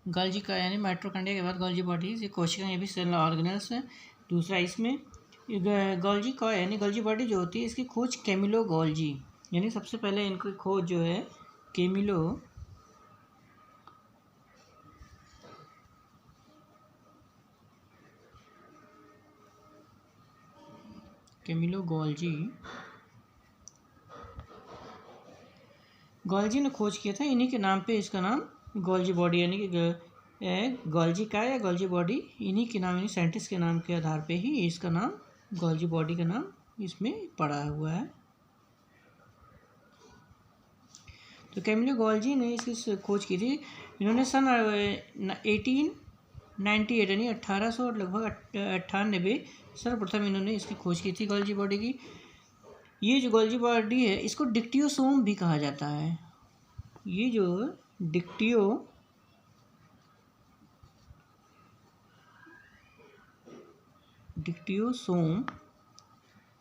Golgi का यानी mitochondria के बाद गोल्जी बॉडीज, ये कोशिका ये भी सेल ऑर्गेनल्स है। दूसरा इसमें गोल्जी का यानी गोल्जी बॉडी जो होती है इसकी खोज कैमिलो गोल्जी, यानी सबसे पहले इनकी खोज जो है कैमिलो गोल्जी ने खोज किया था। इन्हीं के नाम पे इसका नाम गोल्जी बॉडी यानी कि गोल्जी का या गोल्जी बॉडी, इन्हीं के नाम यानी साइंटिस्ट के नाम के आधार पे ही इसका नाम गोल्जी बॉडी का नाम इसमें पड़ा हुआ है। तो कैमिलो गोल्जी ने इसकी खोज की थी। इन्होंने सन 1898 यानी 1800 लगभग 98 सर्वप्रथम इन्होंने इसकी खोज की थी गोल्जी बॉडी की। ये जो गोल्जी बॉडी है इसको डिक्टियोसोम भी कहा जाता है। ये जो डिक्टियोसोम,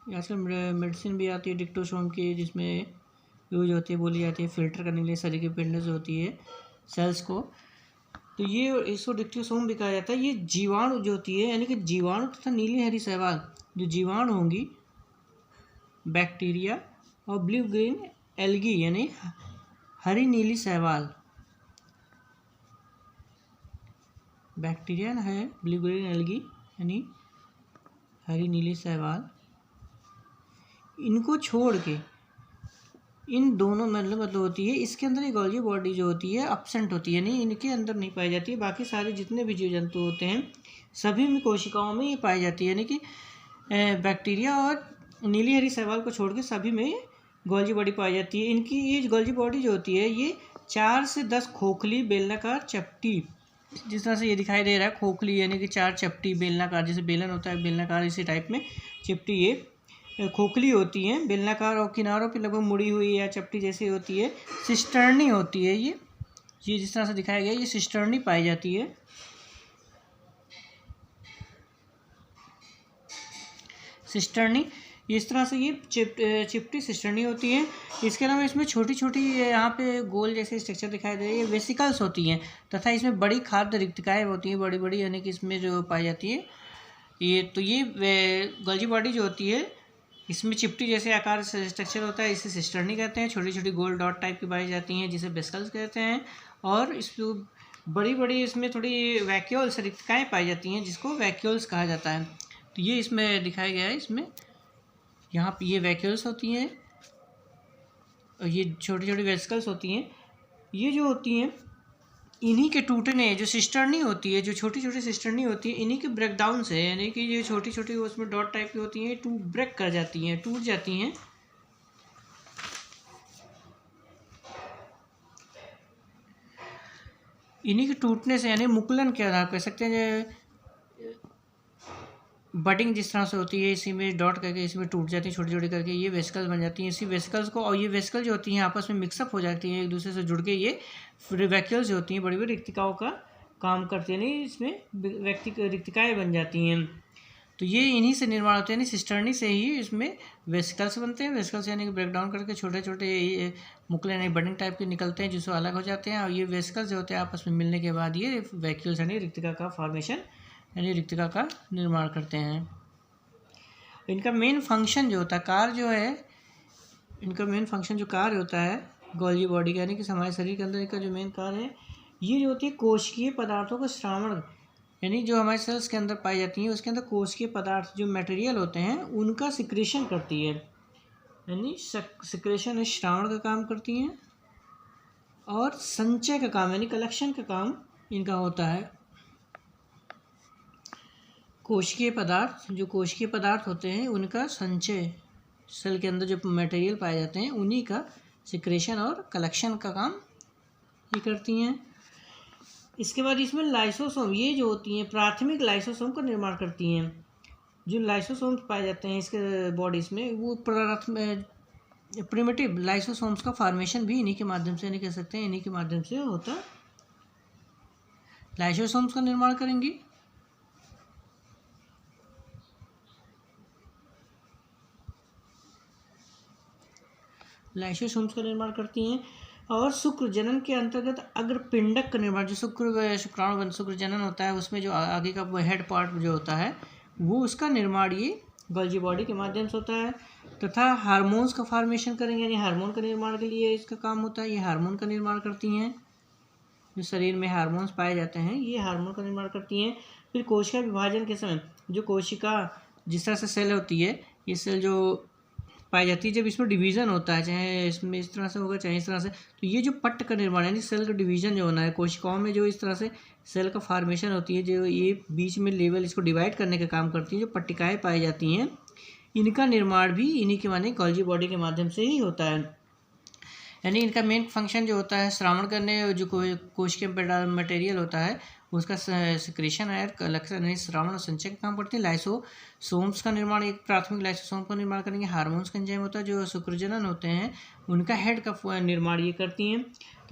आजकल मेडिसिन भी आती है डिक्टोसोम की, जिसमें यूज होती है, बोली जाती है फिल्टर करने के लिए शरीर की पिंड जो होती है सेल्स को। तो ये इसको डिक्टियोसोम भी कहा जाता है। ये जीवाणु जो होती है यानी कि जीवाणु तथा नीली हरी शैवाल जो जीवाणु होंगी, बैक्टीरिया और ब्लू ग्रीन एल्गी यानी हरी नीली शैवाल, बैक्टीरिया है ब्लू ग्रीन एल्गी यानी हरी नीली शैवाल, इनको छोड़ के इन दोनों मतलब होती है इसके अंदर एक गोल्जी बॉडी जो होती है एब्सेंट होती है, यानी इनके अंदर नहीं पाई जाती है। बाकी सारे जितने भी जीव जंतु होते हैं सभी में कोशिकाओं में ये पाई जाती है, यानी कि बैक्टीरिया और नीली हरी शैवाल को छोड़ के सभी में गोल्जी बॉडी पाई जाती है। इनकी ये गोल्जी बॉडी जो होती है ये 4 से 10 खोखली बेलनाकार चपटी, जिस तरह से ये दिखाई दे रहा है खोखली यानी कि 4 चपटी बेलनाकार, जैसे बेलन होता है बेलनाकार इसी टाइप में चिपटी ये खोखली होती हैं बेलनाकार और किनारों पे लगभग मुड़ी हुई या चपटी जैसी होती है। सिस्टर्नी होती है ये जिस तरह से दिखाया गया ये सिस्टर्नी पाई जाती है। सिस्टर्नी इस तरह से ये चिपटी सिस्टर्नी होती है। इसके अलावा इसमें छोटी छोटी यहाँ पे गोल जैसे स्ट्रक्चर दिखाई दे रही है, वेसिकल्स होती हैं तथा इसमें बड़ी खाद्य रिक्तिकाएँ होती हैं, बड़ी बड़ी यानी कि इसमें जो पाई जाती है ये। तो ये गोल्जी बॉडी जो होती है इसमें चिपटी जैसे आकार से स्ट्रक्चर होता है, इसे सिस्टर्नी कहते हैं। छोटी छोटी गोल डॉट टाइप की पाई जाती हैं जिसे वेसिकल्स कहते हैं। और इस बड़ी बड़ी इसमें थोड़ी वैक्यूल्स रिक्तिकाएँ पाई जाती हैं जिसको वैक्यूल्स कहा जाता है। तो ये इसमें दिखाया गया है, इसमें यहाँ पे ये वैक्यूल्स होती हैं और ये छोटी छोटी वेसिकल्स होती हैं। ये जो होती हैं इन्हीं के टूटने, जो सिस्टर्नी होती है, जो छोटी छोटी सिस्टर्नी होती है, इन्हीं के ब्रेकडाउन से, यानी कि ये छोटी छोटी उसमें डॉट टाइप की होती हैं, ब्रेक कर जाती हैं, टूट जाती हैं। इन्हीं के टूटने से यानी मुकुलन के आधार कह सकते हैं, बडिंग जिस तरह से होती है इसी में डॉट करके इसमें टूट जाती है छोटी छोटी करके, ये वेसिकल्स बन जाती हैं। इसी वेसिकल्स को, और ये वेसिकल जो होती हैं आपस में मिक्सअप हो जाती हैं एक दूसरे से जुड़ के, ये वैक्यूल्स जो होती हैं बड़ी बड़ी रिक्तिकाओं का काम करती हैं, नहीं इसमें रिक्तिकाएँ बन जाती हैं। तो ये इन्हीं से निर्माण होते हैं, यानी सिस्टर्नी से ही इसमें वेसिकल्स बनते हैं। वेसिकल्स यानी कि ब्रेकडाउन करके छोटे छोटे मुकले यानी बडिंग टाइप के निकलते हैं जिससे अलग हो जाते हैं, और ये वेसिकल्स जो होते हैं आपस में मिलने के बाद ये वैक्यूल्स यानी रिक्तिका का फॉर्मेशन यानी रिक्तिका का निर्माण करते हैं। इनका मेन फंक्शन जो होता है, कार्य जो है, इनका मेन फंक्शन जो कार्य होता है गोल्जी बॉडी का, यानी कि हमारे शरीर के अंदर इनका जो मेन कार्य है ये जो होती है कोशिकीय पदार्थों का श्रावण, यानी जो हमारे सेल्स के अंदर पाई जाती हैं उसके अंदर कोशिकीय पदार्थ जो मटेरियल होते हैं उनका सिक्रेशन करती है, यानी सिक्रेशन श्रावण का काम करती हैं, और संचय का काम यानी कलेक्शन का काम इनका होता है। कोशिकीय पदार्थ, जो कोशिकीय पदार्थ होते हैं उनका संचय, सेल के अंदर जो मटेरियल पाए जाते हैं उन्हीं का सिक्रेशन और कलेक्शन का काम ये करती हैं। इसके बाद इसमें लाइसोसोम, ये जो होती हैं प्राथमिक लाइसोसोम का निर्माण करती हैं। जो लाइसोसोम्स पाए जाते हैं इसके बॉडीज में वो प्रिमिटिव लाइसोसोम्स का फॉर्मेशन भी इन्हीं के माध्यम से, नहीं कह सकते हैं इन्हीं के माध्यम से होता। लाइसोसोम्स का निर्माण करेंगी। लाइसोसोम्स का निर्माण करती हैं। और शुक्र जनन के अंतर्गत अग्रपिंडक का निर्माण, जो शुक्राणु शुक्र जनन होता है उसमें जो आगे का हेड पार्ट जो होता है वो उसका निर्माण ये गोल्जी बॉडी के माध्यम से होता है। तथा हार्मोन्स का फॉर्मेशन करेंगे, यानी हार्मोन का निर्माण के लिए इसका काम होता है। ये हार्मोन का निर्माण करती हैं, जो शरीर में हार्मोन्स पाए जाते हैं ये हार्मोन का निर्माण करती हैं। फिर कोशिका विभाजन के समय जो कोशिका जिस तरह से सेल होती है, ये सेल जो पाई जाती है, जब इसमें डिवीज़न होता है, चाहे इसमें इस तरह से होगा चाहे इस तरह से, तो ये जो पट्ट का निर्माण यानी सेल का डिवीज़न जो होना है कोशिकाओं में, जो इस तरह से सेल का फॉर्मेशन होती है, जो ये बीच में लेवल इसको डिवाइड करने का काम करती है, जो पट्टिकाएँ पाई जाती हैं, इनका निर्माण भी इन्हीं के माने गोल्जी बॉडी के माध्यम से ही होता है। यानी इनका मेन फंक्शन जो होता है श्रावण करने, जो कोशिकीय मटेरियल होता है उसका सिक्रेशन है, कलेक्शन यानी श्रावण और संचय का काम करते हैं। लाइसोसोम्स का निर्माण, एक प्राथमिक लाइसोसोम का निर्माण करेंगे। हार्मोन्स का एंजाइम होता है, जो शुक्रजनन होते हैं उनका हेड का निर्माण ये करती हैं।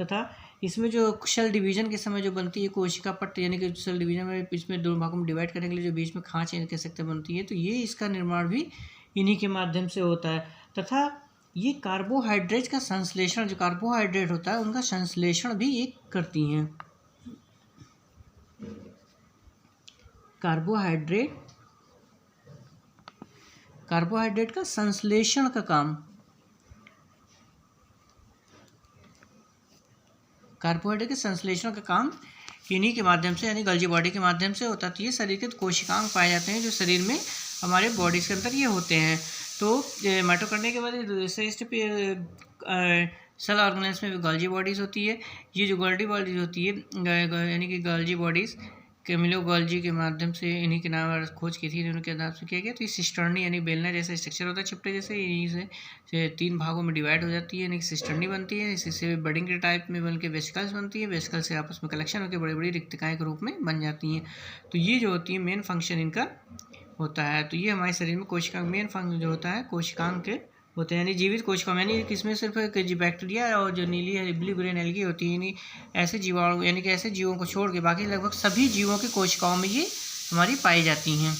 तथा इसमें जो सेल डिवीजन के समय जो बनती है कोशिका पट्ट, यानी कि सेल डिवीजन में इसमें दो भागों में डिवाइड करने के लिए जो बीच में खाँच कह सकते बनती है, तो ये इसका निर्माण भी इन्हीं के माध्यम से होता है। तथा ये कार्बोहाइड्रेट का संश्लेषण, जो कार्बोहाइड्रेट होता है उनका संश्लेषण भी ये करती हैं। कार्बोहाइड्रेट का संश्लेषण का काम, कार्बोहाइड्रेट के संश्लेषण का काम इन्हीं के माध्यम से यानी गोल्जी बॉडी के माध्यम से होता है। तो ये शरीर के कोशिकांग पाए जाते हैं जो शरीर में हमारे बॉडीज के अंदर ये होते हैं। तो माइटोकॉन्ड्रिया के बाद सेल ऑर्गेनेल्स में भी गोल्जी बॉडीज़ होती है। ये जो गोल्जी बॉडीज़ होती है यानी कि गोल्जी बॉडीज़ कैमिलो गोल्जी के माध्यम से इन्हीं के नाम खोज की थी, उनके नाम से किया गया। तो ये सिस्टर्नी यानी बेलना जैसा स्ट्रक्चर होता है चिपटे जैसे, यहीं से 3 भागों में डिवाइड हो जाती है, यानी सिस्टर्नी बनती है। इससे बडिंग के टाइप में बन के वेसिकल्स बनती है, वेसिकल्स से आपस में कलेक्शन होकर बड़ी बड़ी रिक्तिकाएँ के रूप में बन जाती हैं। तो ये जो होती है मेन फंक्शन इनका होता है। तो ये हमारे शरीर में कोशिकांग मेन फंक्शन जो होता है कोशिकांग के होते हैं, यानी जीवित कोशिकाओं में, यानी किसमें सिर्फ बैक्टीरिया और जो नीली ब्लू ग्रीन एल्गी होती है, यानी ऐसे जीवाणु यानी कि ऐसे जीवों को छोड़ के बाकी लगभग सभी जीवों की कोशिकाओं में ये हमारी पाई जाती हैं।